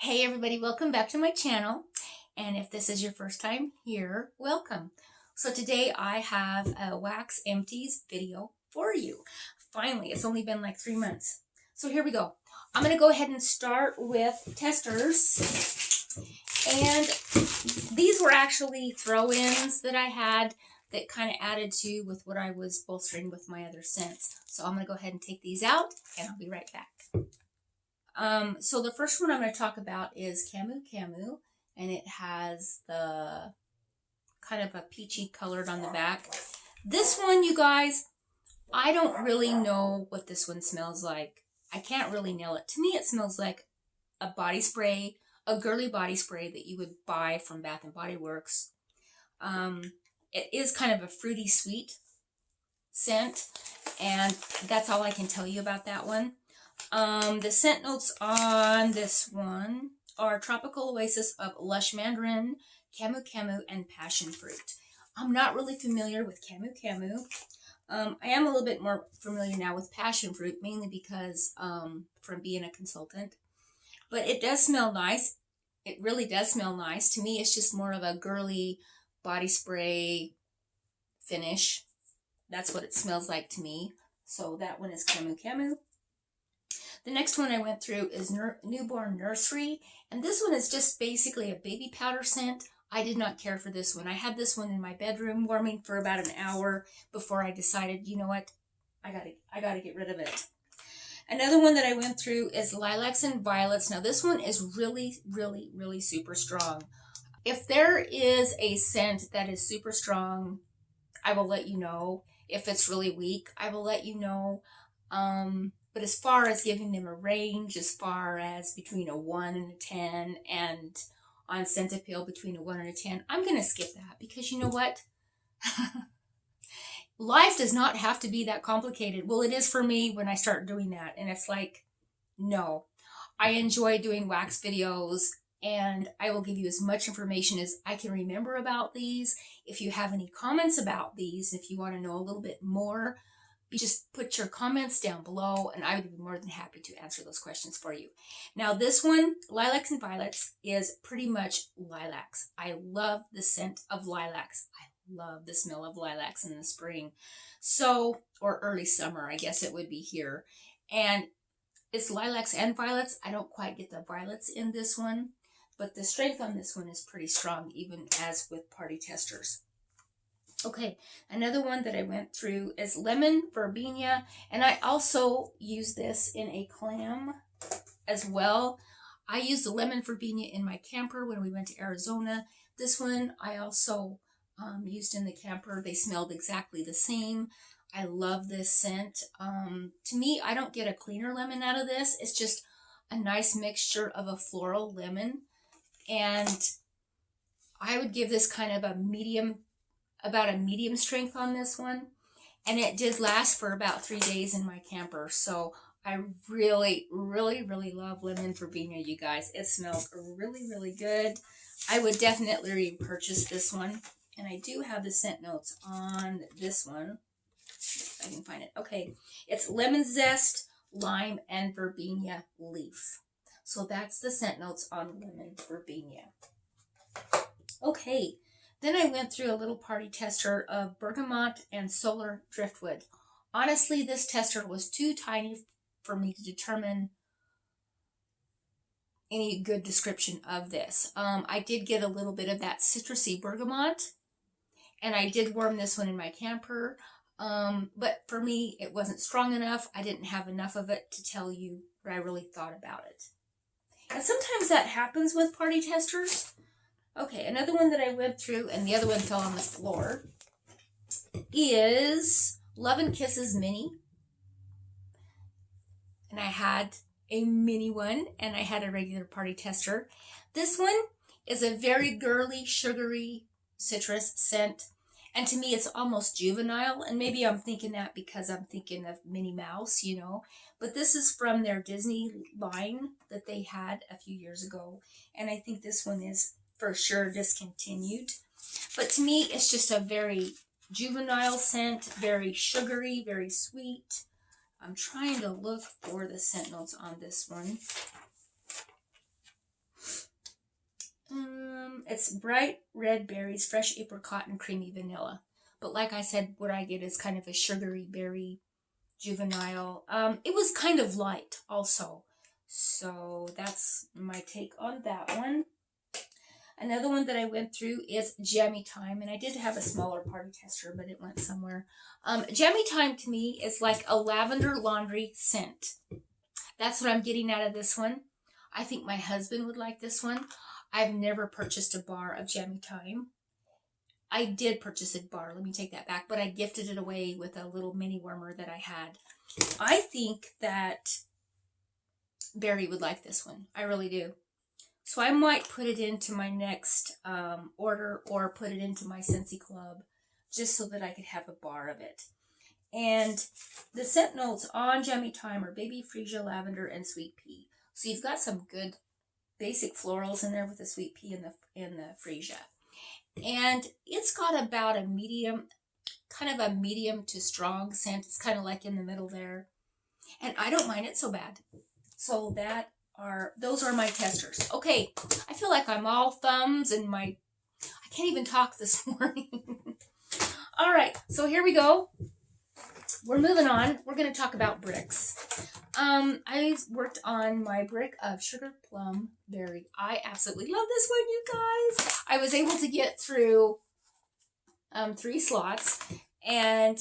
Hey everybody, welcome back to my channel, and if this is your first time here, welcome. So today I have a wax empties video for you. Finally, it's only been like 3 months. So here we go. I'm going to go ahead and start with testers, and these were actually throw-ins that I had that kind of added to with what I was bolstering with my other scents. So I'm going to go ahead and take these out and I'll be right back. So the first one I'm going to talk about is Camu Camu, and it has the kind of a peachy colored on the back. This one, you guys, I don't really know what this one smells like. I can't really nail it. To me, it smells like a body spray, a girly body spray that you would buy from Bath and Body Works. It is kind of a fruity sweet scent, and that's all I can tell you about that one. The scent notes on this one are Tropical Oasis of Lush Mandarin, Camu Camu, and Passion Fruit. I'm not really familiar with Camu Camu. I am a little bit more familiar now with Passion Fruit, mainly because from being a consultant. But it does smell nice. It really does smell nice. To me, it's just more of a girly body spray finish. That's what it smells like to me. So that one is Camu Camu. The next one I went through is Newborn Nursery, and this one is just basically a baby powder scent. I did not care for this one. I had this one in my bedroom warming for about an hour before I decided, you know what, I gotta get rid of it. Another one that I went through is Lilacs and Violets. Now this one is really super strong. If there is a scent that is super strong, I will let you know. If it's really weak, I will let you know. But as far as giving them a range, as far as between a 1 and a 10, and on scent appeal between a 1 and a 10, I'm going to skip that because you know what? Life does not have to be that complicated. Well, it is for me when I start doing that. And it's like, no. I enjoy doing wax videos, and I will give you as much information as I can remember about these. If you have any comments about these, if you want to know a little bit more, just put your comments down below and I would be more than happy to answer those questions for you. Now this one, Lilacs and Violets, is pretty much lilacs. I love the scent of lilacs. I love the smell of lilacs in the spring. So, or early summer, I guess it would be here. And it's lilacs and violets. I don't quite get the violets in this one, but the strength on this one is pretty strong, even as with Party Testers. Okay, another one that I went through is Lemon Verbena, and I also use this in a clam as well. I used the Lemon Verbena in my camper when we went to Arizona. This one I also used in the camper. They smelled exactly the same. I love this scent. To me, I don't get a cleaner lemon out of this. It's just a nice mixture of a floral lemon, and I would give this kind of a medium strength on this one, and it did last for about 3 days in my camper. So I really love Lemon Verbena, you guys. It smells really good. I would definitely repurchase this one, and I do have the scent notes on this one if I can find it. Okay, it's lemon zest, lime, and verbena leaf. So that's the scent notes on Lemon Verbena. Okay, then I went through a little party tester of Bergamot and Solar Driftwood. Honestly, this tester was too tiny for me to determine any good description of this. I did get a little bit of that citrusy bergamot, and I did warm this one in my camper. But for me, it wasn't strong enough. I didn't have enough of it to tell you what I really thought about it. And sometimes that happens with party testers. Okay, another one that I went through, and the other one fell on the floor, is Love and Kisses Minnie. And I had a mini one, and I had a regular party tester. This one is a very girly, sugary citrus scent. And to me, it's almost juvenile. And maybe I'm thinking that because I'm thinking of Minnie Mouse, you know. But this is from their Disney line that they had a few years ago. And I think this one is for sure discontinued. But to me, it's just a very juvenile scent, very sugary, very sweet. I'm trying to look for the scent notes on this one. It's bright red berries, fresh apricot, and creamy vanilla. But like I said, what I get is kind of a sugary berry juvenile. It was kind of light also. So that's my take on that one. Another one that I went through is Jammy Time, and I did have a smaller party tester, but it went somewhere. Jammy Time to me is like a lavender laundry scent. That's what I'm getting out of this one. I think my husband would like this one. I've never purchased a bar of Jammy Time. I did purchase a bar, let me take that back, but I gifted it away with a little mini warmer that I had. I think that Barry would like this one. I really do. So I might put it into my next order or put it into my Scentsy Club just so that I could have a bar of it. And the scent notes on Jammy Time are baby freesia, lavender, and sweet pea. So you've got some good basic florals in there with the sweet pea and the freesia. And it's got about a medium, kind of a medium to strong scent. It's kind of like in the middle there. And I don't mind it so bad. So those are my testers. Okay, I feel like I'm all thumbs and I can't even talk this morning. All right, so here we go. We're moving on. We're going to talk about bricks. I worked on my brick of Sugarplumberry. I absolutely love this one, you guys. I was able to get through 3 slots, and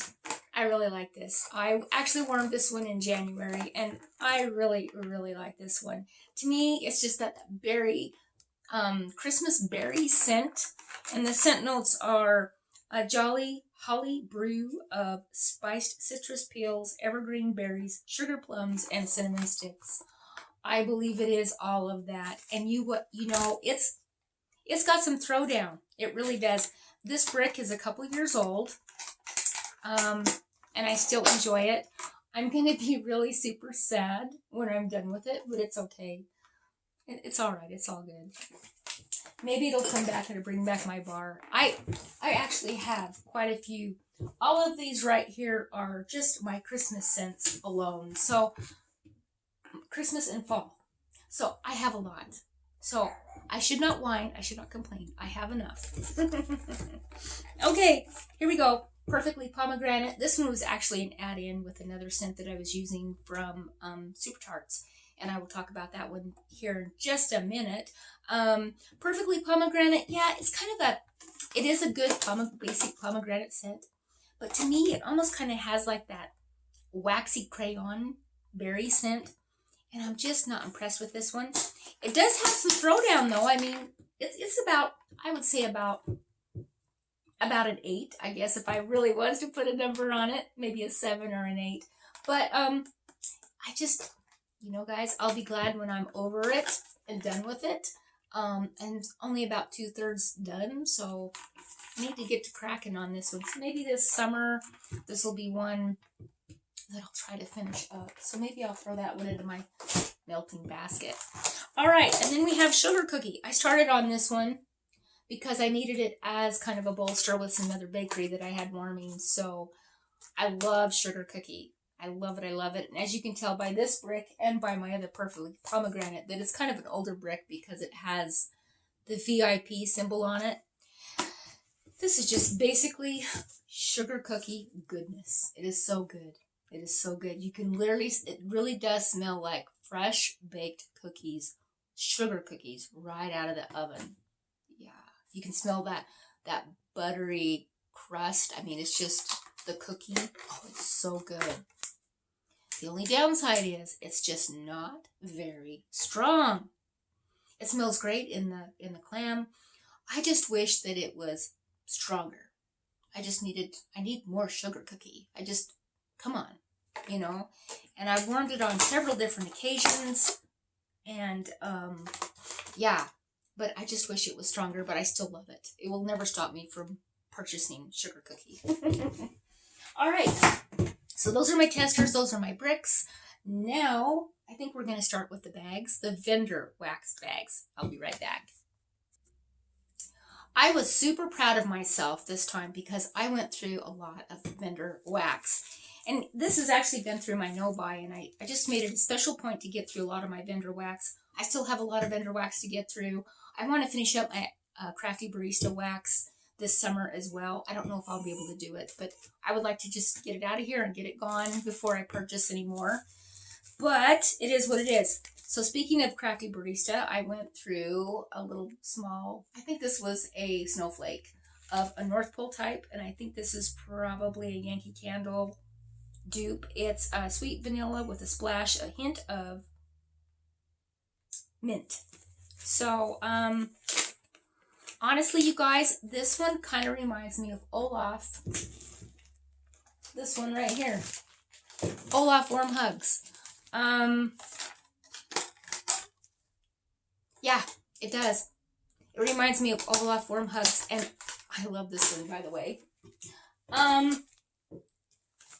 I really like this. I actually warmed this one in January, and I really, really like this one. To me, it's just that berry, Christmas berry scent, and the scent notes are a jolly holly brew of spiced citrus peels, evergreen berries, sugar plums, and cinnamon sticks. I believe it is all of that. And it's got some throwdown. It really does. This brick is a couple years old, and I still enjoy it. I'm going to be really super sad when I'm done with it, but it's okay. It's all right. It's all good. Maybe it'll come back and bring back my bar. I actually have quite a few. All of these right here are just my Christmas scents alone. So, Christmas and fall. So, I have a lot. So, I should not whine. I should not complain. I have enough. Okay, here we go. Perfectly Pomegranate. This one was actually an add-in with another scent that I was using from Super Tarts. And I will talk about that one here in just a minute. Perfectly Pomegranate, yeah, it's kind of it is a good basic pomegranate scent. But to me, it almost kind of has like that waxy crayon berry scent. And I'm just not impressed with this one. It does have some throwdown though. I mean, it's about, I would say about an 8, I guess, if I really was to put a number on it. Maybe a 7 or an 8. But I just... guys, I'll be glad when I'm over it and done with it. And it's only about 2/3 done, so I need to get to cracking on this one. So maybe this summer, this will be one that I'll try to finish up. So maybe I'll throw that one into my melting basket. All right, and then we have Sugar Cookie. I started on this one because I needed it as kind of a bolster with some other bakery that I had warming. So I love Sugar Cookie. I love it. I love it. And as you can tell by this brick and by my other Perfectly Pomegranate, that it's kind of an older brick because it has the VIP symbol on it. This is just basically Sugar Cookie goodness. It is so good. It is so good. You can literally, it really does smell like fresh baked cookies, sugar cookies right out of the oven. Yeah. You can smell that buttery crust. I mean, it's just the cookie. Oh, it's so good. The only downside is it's just not very strong. It smells great in the clam. I just wish that it was stronger. I need more Sugar Cookie. Come on, And I warmed it on several different occasions. And, yeah. But I just wish it was stronger, but I still love it. It will never stop me from purchasing Sugar Cookie. All right. So those are my testers. Those are my bricks. Now, I think we're going to start with the bags, the vendor wax bags. I'll be right back. I was super proud of myself this time because I went through a lot of vendor wax. And this has actually been through my no-buy, and I just made it a special point to get through a lot of my vendor wax. I still have a lot of vendor wax to get through. I want to finish up my Crafty Barista wax this summer as well. I don't know if I'll be able to do it, but I would like to just get it out of here and get it gone before I purchase any more. But it is what it is. So speaking of Crafty Barista, I went through a little small, I think this was a snowflake of a North Pole type, and I think this is probably a Yankee Candle dupe. It's sweet vanilla with a splash, a hint of mint. So, honestly, you guys, this one kind of reminds me of Olaf. This one right here. Olaf Warm Hugs. Yeah, it does. It reminds me of Olaf Warm Hugs, and I love this one, by the way.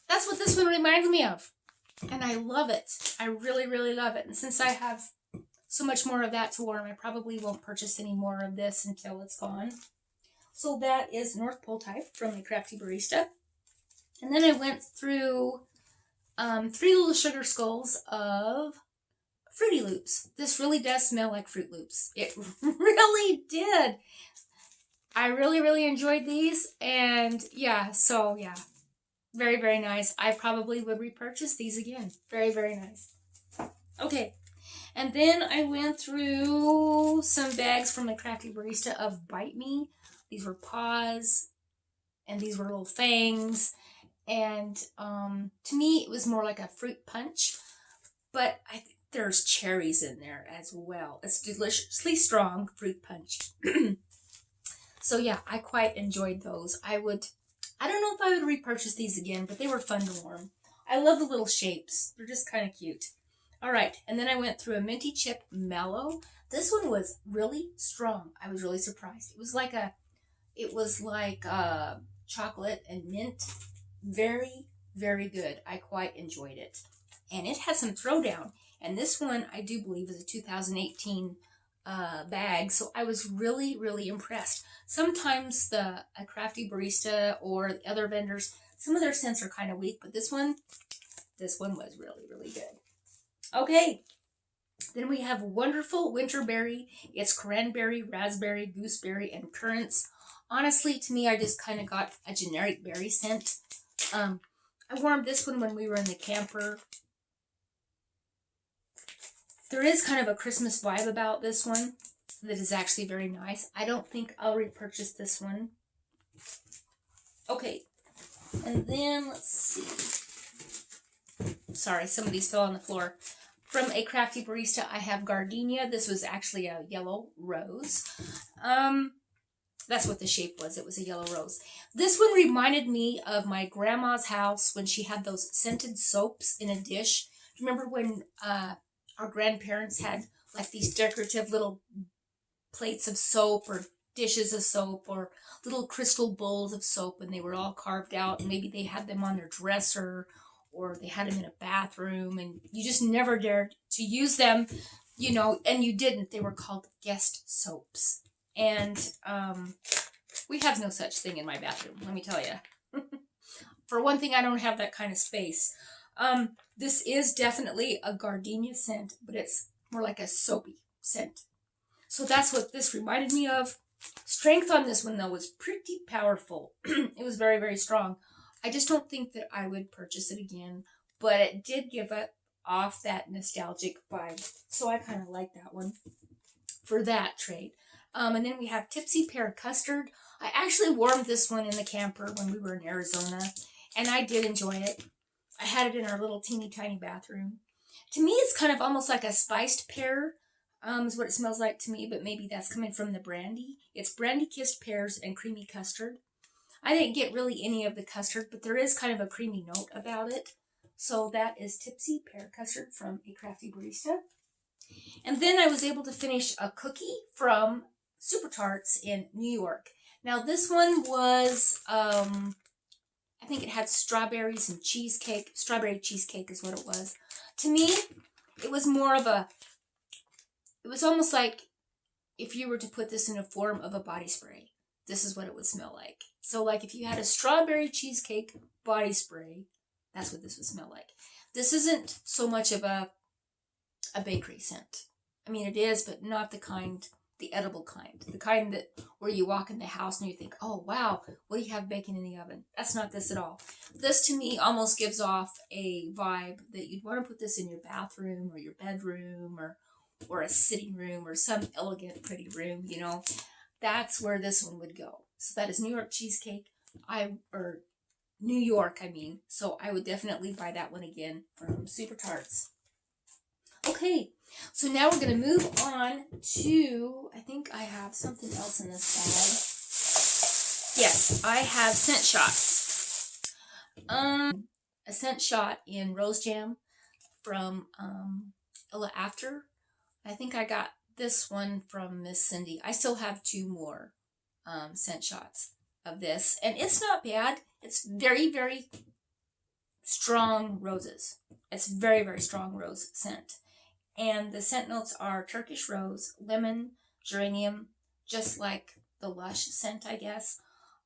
That's what this one reminds me of, and I love it. I really, really love it. And since I have so much more of that to warm, I probably won't purchase any more of this until it's gone. So that is North Pole type from the Crafty Barista. And then I went through 3 little sugar skulls of Fruity Loops. This really does smell like Fruit Loops. It really did. I really, really enjoyed these. And yeah, so yeah. Very, very nice. I probably would repurchase these again. Very, very nice. Okay. And then I went through some bags from the Crafty Barista of Bite Me. These were paws. And these were little fangs. And to me, it was more like a fruit punch. But I think there's cherries in there as well. It's deliciously strong fruit punch. So yeah, I quite enjoyed those. I don't know if I would repurchase these again, but they were fun to warm. I love the little shapes. They're just kind of cute. All right, and then I went through a Minty Chip Mallow. This one was really strong. I was really surprised. It was like chocolate and mint. Very, very good. I quite enjoyed it. And it has some throwdown. And this one, I do believe, is a 2018 bag. So I was really, really impressed. Sometimes a Crafty Barista or the other vendors, some of their scents are kind of weak. But this one was really, really good. Okay. Then we have Wonderful Winterberry. It's cranberry, raspberry, gooseberry, and currants. Honestly, to me, I just kind of got a generic berry scent. I warmed this one when we were in the camper. There is kind of a Christmas vibe about this one that is actually very nice. I don't think I'll repurchase this one. Okay. And then, let's see. Sorry, some of these fell on the floor. From a Crafty Barista, I have Gardenia. This was actually a yellow rose. That's what the shape was. It was a yellow rose. This one reminded me of my grandma's house when she had those scented soaps in a dish. Remember when our grandparents had like these decorative little plates of soap or dishes of soap or little crystal bowls of soap, and they were all carved out, and maybe they had them on their dresser or they had them in a bathroom, and you just never dared to use them, you know, and you didn't. They were called guest soaps. And we have no such thing in my bathroom, let me tell you. For one thing, I don't have that kind of space. This is definitely a Gardenia scent, but it's more like a soapy scent. So that's what this reminded me of. Strength on this one, though, was pretty powerful. It was very, very strong. I just don't think that I would purchase it again, but it did give it off that nostalgic vibe. So I kind of like that one for that trade. And then we have Tipsy, Pear, Custard. I actually warmed this one in the camper when we were in Arizona, and I did enjoy it. I had it in our little teeny tiny bathroom. To me, it's kind of almost like a spiced pear, is what it smells like to me, but maybe that's coming from the brandy. It's brandy-kissed pears and creamy custard. I didn't get really any of the custard, but there is kind of a creamy note about it. So that is Tipsy, Pear, Custard from a Crafty Barista. And then I was able to finish a cookie from Super Tarts in New York. Now this one was, I think it had strawberries and cheesecake. Strawberry cheesecake is what it was. To me, it was more of it was almost like if you were to put this in a form of a body spray. This is what it would smell like. So like if you had a strawberry cheesecake body spray, that's what this would smell like. This isn't so much of a bakery scent. I mean, it is, but not the kind the edible kind. The kind that where you walk in the house and you think, oh wow, what do you have baking in the oven? That's not this at all. This to me almost gives off a vibe that you'd want to put this in your bathroom or your bedroom or a sitting room or some elegant, pretty room, you know. That's where this one would go. So that is New York cheesecake. New York, I mean. So I would definitely buy that one again from Super Tarts. Okay, so now we're going to move on to, I think I have something else in this bag. Yes, I have scent shots. A scent shot in Rose Jam from Ella After. I think I got this one from Miss Cindy. I still have 2 more scent shots of this, and it's not bad. It's very, very strong roses. It's very, very strong rose scent. And the scent notes are Turkish rose, lemon, geranium, just like the Lush scent, I guess.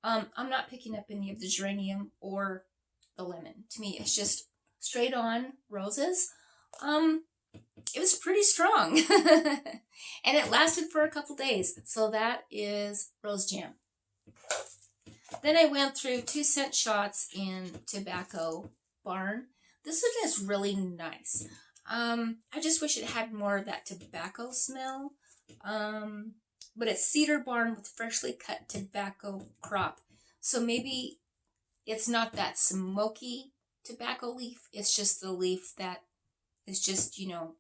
I'm not picking up any of the geranium or the lemon. To me, it's just straight on roses. It was pretty strong. And it lasted for a couple days. So that is Rose Jam. Then I went through 2 scent shots in Tobacco Barn. This one is really nice. I just wish it had more of that tobacco smell. But it's Cedar Barn with freshly cut tobacco crop. So maybe it's not that smoky tobacco leaf. It's just the leaf that is just, you know,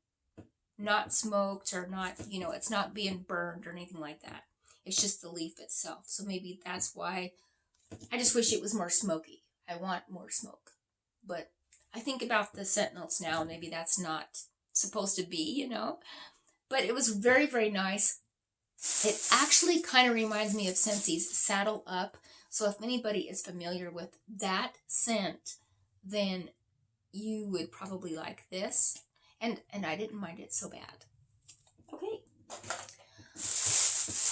not smoked or not, you know, it's not being burned or anything like that. It's just the leaf itself. So maybe that's why I just wish it was more smoky. I want more smoke. But I think about the scent notes now, maybe that's not supposed to be, you know. But it was very, very nice. It actually kind of reminds me of Scentsy's Saddle Up. So if anybody is familiar with that scent, then you would probably like this. And I didn't mind it so bad. Okay.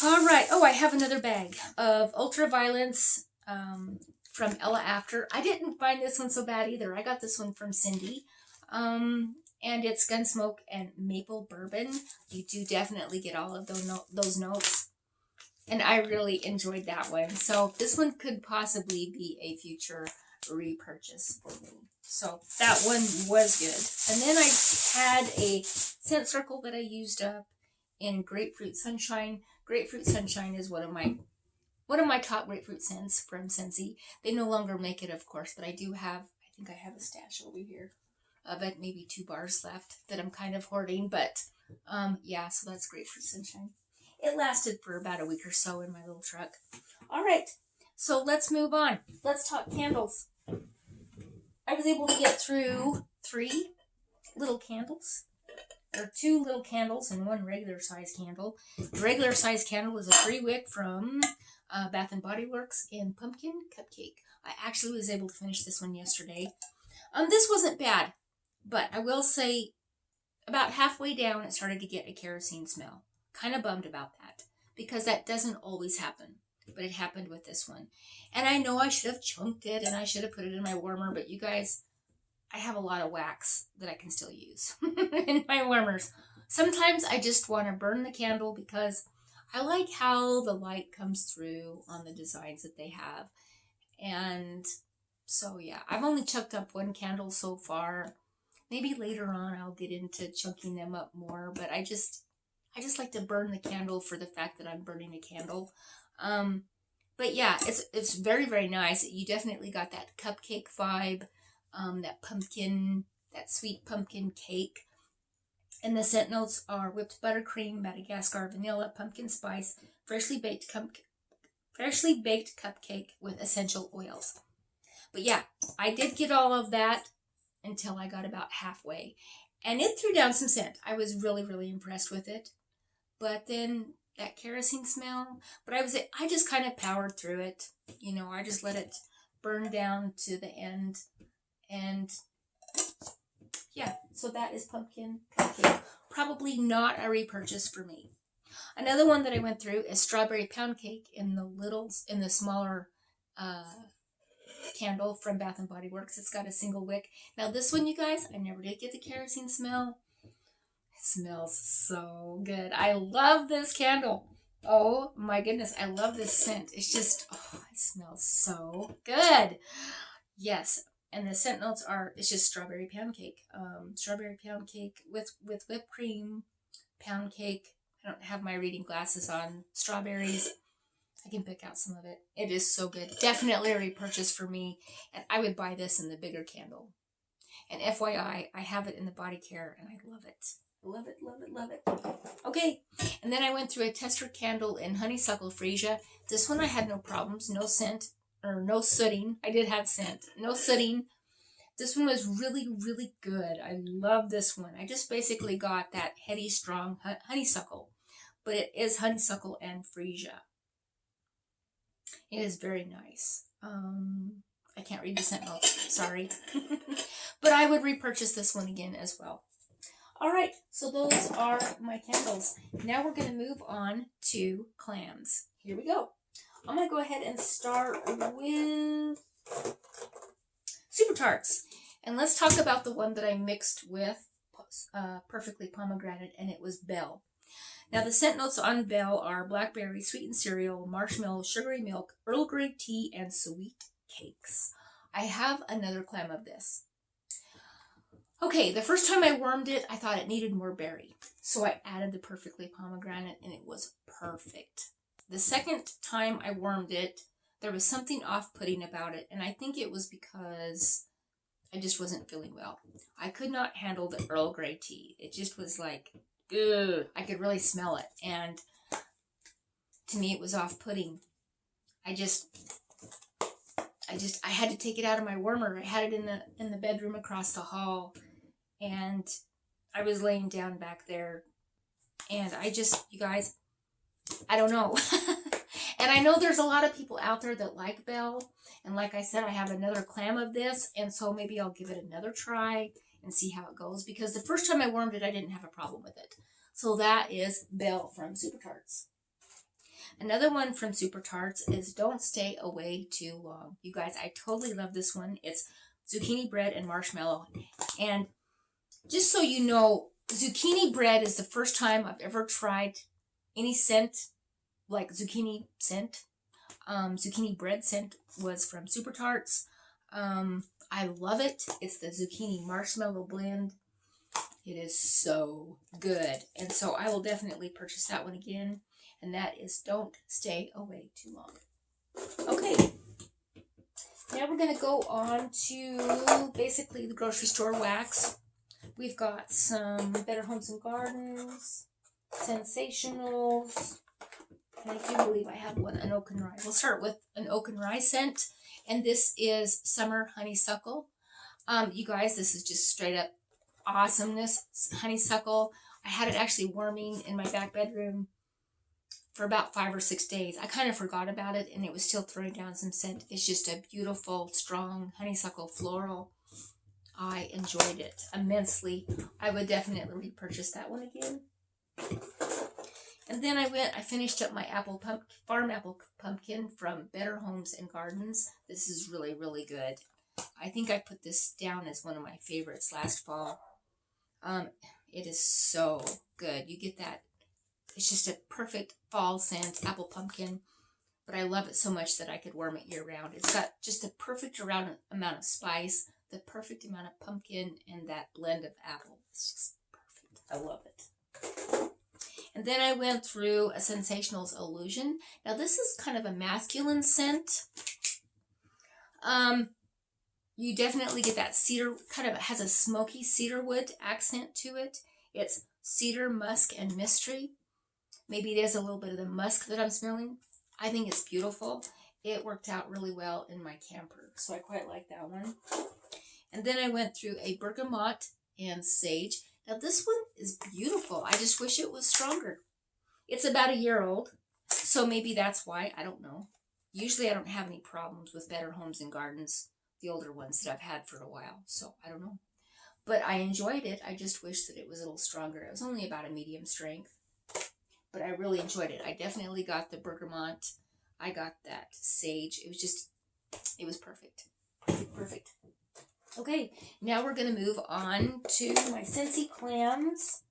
All right. Oh, I have another bag of Ultraviolence from Ella After. I didn't find this one so bad either. I got this one from Cindy. And it's Gunsmoke and Maple Bourbon. You do definitely get all of those notes. And I really enjoyed that one. So this one could possibly be a future repurchase for me. So that one was good. And then I had a scent circle that I used up in Grapefruit Sunshine. Grapefruit Sunshine is one of my top grapefruit scents from Scentsy. They no longer make it, of course, but I do have, I think I have a stash over here of it, maybe 2 bars left that I'm kind of hoarding. But yeah, so that's Grapefruit Sunshine. It lasted for about a week or so in my little truck. All right, so let's move on. Let's talk candles. I was able to get through 3 little candles. There are 2 little candles and 1 regular size candle. The regular size candle is a 3 wick from Bath and Body Works in Pumpkin Cupcake. I actually was able to finish this one yesterday. This wasn't bad, but I will say about halfway down it started to get a kerosene smell. Kind of bummed about that because that doesn't always happen. But it happened with this one. And I know I should have chunked it and I should have put it in my warmer, but you guys, I have a lot of wax that I can still use in my warmers. Sometimes I just want to burn the candle because I like how the light comes through on the designs that they have. And so yeah, I've only chucked up 1 candle so far. Maybe later on I'll get into chunking them up more, but I just like to burn the candle for the fact that I'm burning a candle. But yeah, it's very, very nice. You definitely got that cupcake vibe, that pumpkin, that sweet pumpkin cake. And the scent notes are whipped buttercream, Madagascar vanilla, pumpkin spice, freshly baked cupcake with essential oils. But yeah, I did get all of that until I got about halfway. And it threw down some scent. I was really, really impressed with it. But then that kerosene smell, but I just kind of powered through it. You know, I just let it burn down to the end. And yeah, so that is Pumpkin Cupcake. Probably not a repurchase for me. Another one that I went through is Strawberry Pound Cake in the smaller candle from Bath and Body Works. It's got a single wick. Now this one, you guys, I never did get the kerosene smell. It smells so good. I love this candle. Oh my goodness, I love this scent. It's just, oh, it smells so good. Yes, and the scent notes are, it's just strawberry pound cake. Strawberry pound cake with whipped cream, pound cake. I don't have my reading glasses on. Strawberries. I can pick out some of it. It is so good. Definitely a repurchase for me. And I would buy this in the bigger candle. And FYI, I have it in the body care and I love it. Love it, love it, love it. Okay, and then I went through a tester candle in Honeysuckle Freesia. This one I had no problems, no scent, or no sooting. I did have scent, no sooting. This one was really, really good. I love this one. I just basically got that heady, strong honeysuckle, but it is Honeysuckle and Freesia. It is very nice. I can't read the scent notes, sorry. But I would repurchase this one again as well. All right, so those are my candles. Now we're going to move on to clams. Here we go. I'm going to go ahead and start with Super Tarts. And let's talk about the one that I mixed with Perfectly Pomegranate, and it was Belle. Now, the scent notes on Belle are blackberry, sweetened cereal, marshmallow, sugary milk, Earl Grey tea, and sweet cakes. I have another clam of this. Okay, the first time I warmed it, I thought it needed more berry. So I added the Perfectly Pomegranate, and it was perfect. The second time I warmed it, there was something off-putting about it, and I think it was because I just wasn't feeling well. I could not handle the Earl Grey tea. It just was like, ugh. I could really smell it, and to me it was off-putting. I had to take it out of my warmer. I had it in the bedroom across the hall, and I was laying down back there, and you guys, I don't know. And I know there's a lot of people out there that like Belle, and like I said, I have another clam of this, and so maybe I'll give it another try and see how it goes, because the first time I warmed it, I didn't have a problem with it. So that is Belle from Super Tarts. Another one from Super Tarts is Don't Stay Away Too Long. You guys, I totally love this one. It's zucchini bread and marshmallow. And just so you know, zucchini bread is the first time I've ever tried any scent, like zucchini scent. Zucchini bread scent was from Super Tarts. I love it. It's the zucchini marshmallow blend. It is so good. And so I will definitely purchase that one again. And that is Don't Stay Away Too Long. Okay. Now we're going to go on to basically the grocery store wax. We've got some Better Homes and Gardens, Sensationals, and I do believe I have one, an oak and rye. We'll start with an oak and rye scent, and this is Summer Honeysuckle. You guys, this is just straight up awesomeness. Honeysuckle. I had it actually warming in my back bedroom for about 5 or 6 days. I kind of forgot about it, and it was still throwing down some scent. It's just a beautiful, strong honeysuckle floral. I enjoyed it immensely. I would definitely repurchase that one again. And then I finished up my farm apple pumpkin from Better Homes and Gardens. This is really, really good. I think I put this down as one of my favorites last fall. It is so good. You get that. It's just a perfect fall scent, apple pumpkin. But I love it so much that I could warm it year round. It's got just a perfect amount of spice, the perfect amount of pumpkin, and that blend of apple. It's just perfect. I love it. And then I went through a Sensationals Illusion. Now this is kind of a masculine scent. You definitely get that cedar, kind of has a smoky cedarwood accent to it. It's cedar, musk, and mystery. Maybe there's a little bit of the musk that I'm smelling. I think it's beautiful. It worked out really well in my camper, so I quite like that one. And then I went through a Bergamot and Sage. Now this one is beautiful. I just wish it was stronger. It's about a year old, so maybe that's why. I don't know. Usually I don't have any problems with Better Homes and Gardens, the older ones that I've had for a while, so I don't know. But I enjoyed it. I just wish that it was a little stronger. It was only about a medium strength, but I really enjoyed it. I definitely got the Bergamot. I got that Sage. It was perfect. Perfect. Okay, now we're going to move on to my Scentsy clams.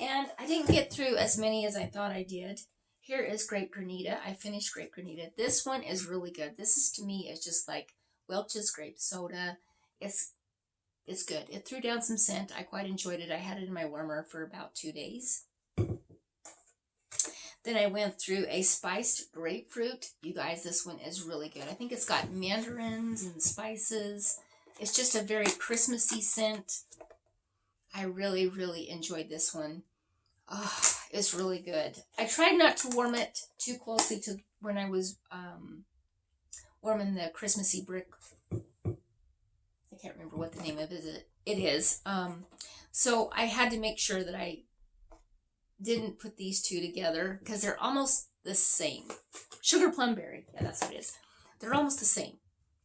And I didn't get through as many as I thought I did. Here is Grape Granita. I finished Grape Granita. This one is really good. This is, to me, is just like Welch's grape soda. It's good. It threw down some scent. I quite enjoyed it. I had it in my warmer for about 2 days. Then I went through a spiced grapefruit. You guys, this one is really good. I think it's got mandarins and spices. It's just a very Christmassy scent. I really, really enjoyed this one. Oh, it's really good. I tried not to warm it too closely to when I was warming the Christmassy brick. I can't remember what the name of it is. So I had to make sure that I didn't put these two together because they're almost the same. Sugarplumberry. Yeah, that's what it is. They're almost the same,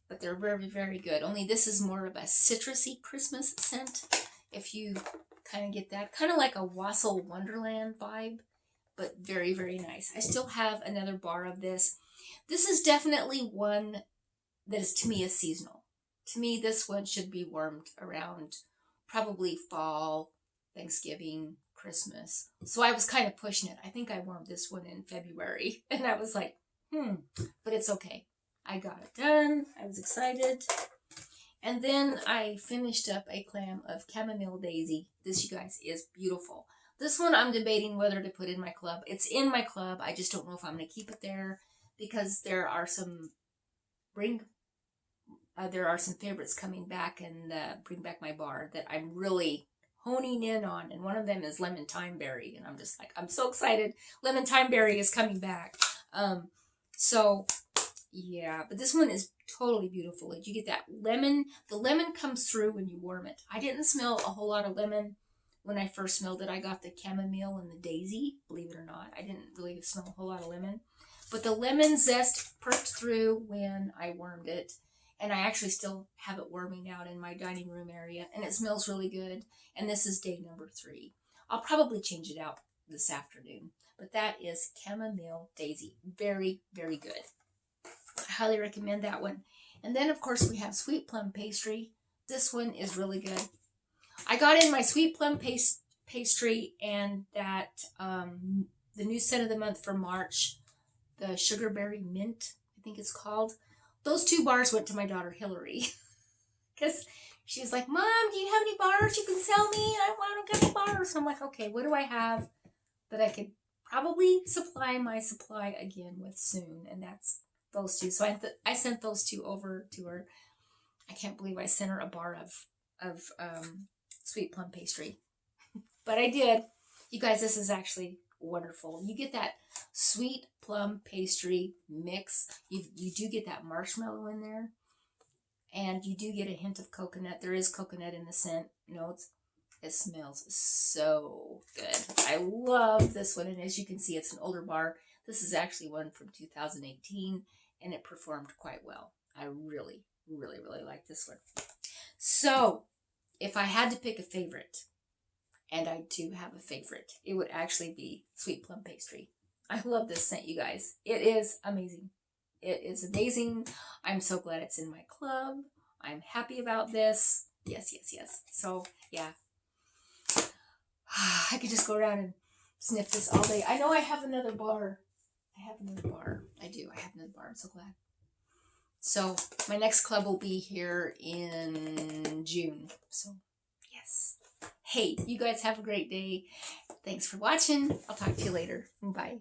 but they're very, very good. Only this is more of a citrusy Christmas scent. If you kind of get that, kind of like a Wassail Wonderland vibe, but very, very nice. I still have another bar of this. This is definitely one that is, to me, is seasonal. To me, this one should be warmed around probably fall, Thanksgiving, Christmas. So I was kind of pushing it. I think I warmed this one in February, and I was like, but it's okay. I got it done. I was excited. And then I finished up a clam of Chamomile Daisy. This, you guys, is beautiful. This one I'm debating whether to put in my club. It's in my club. I just don't know if I'm going to keep it there because there are some favorites coming back and bring back my bar that I'm really honing in on. And one of them is Lemon Time Berry. And I'm just like, I'm so excited. Lemon Time Berry is coming back. So yeah, but this one is totally beautiful. You get that lemon. The lemon comes through when you warm it. I didn't smell a whole lot of lemon when I first smelled it. I got the chamomile and the daisy, believe it or not. I didn't really smell a whole lot of lemon. But the lemon zest perked through when I warmed it. And I actually still have it warming out in my dining room area. And it smells really good. And this is day number 3. I'll probably change it out this afternoon. But that is Chamomile Daisy. Very, very good. I highly recommend that one. And then, of course, we have Sweet Plum Pastry. This one is really good. I got in my Sweet Plum Pastry and that the new scent of the month for March, the Sugarberry Mint, I think it's called. Those 2 bars went to my daughter Hillary because she was like, Mom, do you have any bars you can sell me? I want to get bars. So I'm like, okay, what do I have that I could probably supply my supply again with soon? And that's those 2. So I sent those 2 over to her. I can't believe I sent her a bar of Sweet Plum Pastry. But I did. You guys, this is actually wonderful. You get that Sweet Plum Pastry mix. You do get that marshmallow in there. And you do get a hint of coconut. There is coconut in the scent notes. It smells so good. I love this one. And as you can see, it's an older bar. This is actually one from 2018. And it performed quite well. I really, really, really like this one. So, if I had to pick a favorite, and I do have a favorite, it would actually be Sweet Plum Pastry. I love this scent, you guys. It is amazing. It is amazing. I'm so glad it's in my club. I'm happy about this. Yes, yes, yes. So, yeah. I could just go around and sniff this all day. I know I have another bar. I do. I have another bar. I'm so glad. So, my next club will be here in June. So, yes. Hey, you guys have a great day. Thanks for watching. I'll talk to you later. Bye.